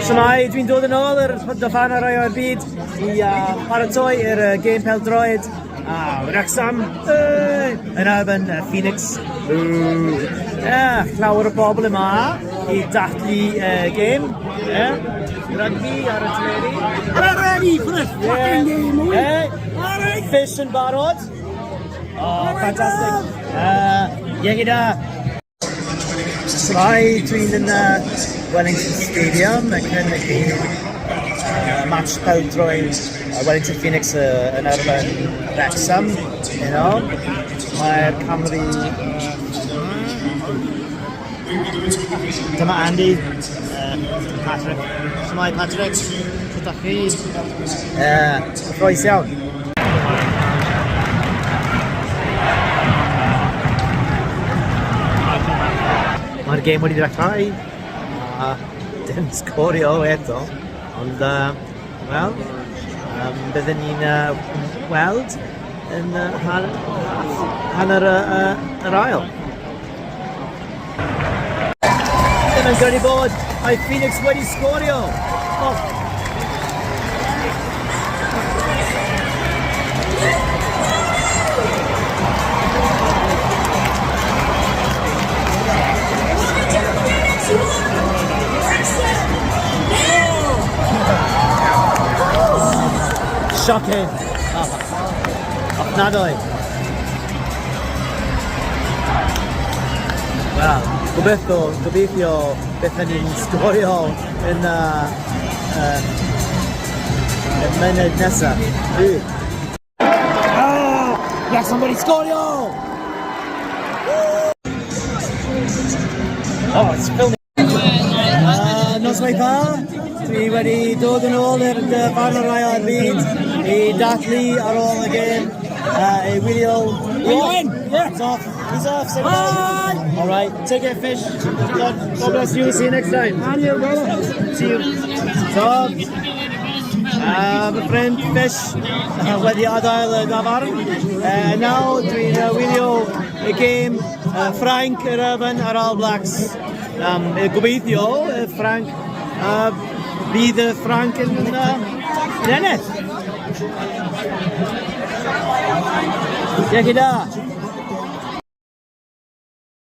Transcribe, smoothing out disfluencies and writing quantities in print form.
Shmai, dwi'n dod yn ôl yr dyfan ar rai o'r byd I paratoi i'r gêm pêl-droed Wrecsam yn erbyn Phoenix. Llawer o bobl yma I dathlu gêm. Rugby ar y teledu. We're ready for this fucking game, are we? Alright. Fish yn barod. Fantastic. Iechyd da. Shmai, dwi'n yn Wellington Stadium yn cynnig match pêl-droed Wellington Phoenix yn erbyn Wrecsam. Mae'r Camry dyma Andy, Patrick. Shmai Patrick, sut ydych chi? Roes iawn. Mae'r gêm wedi dechrau. Dim sgorio eto, ond byddwn ni'n weld yn hanner yr ail. Ddim yn gwneud bod mae Phoenix wedi sgorio. Shocking. Ofnadwy. Wel, gobeithio beth ni'n sgorio yn munud nesaf. Wrecsam wedi sgorio! It's filming. Noswaith dda, dwi wedi dod yn ôl i'r dyfan o'r rai o'r byd I dathlu ar ôl y gêm I wylio... He's off, say bye! Alright, take care fish. God bless you, see you next time. And you, brother. See you. So, my friend Fish wedi adael y dafarn. Nawr dwi'n wylio y gêm Frank yr erbyn ar All Blacks. Gobeithio Frank bydd Frank yn ennill. Iechyd da.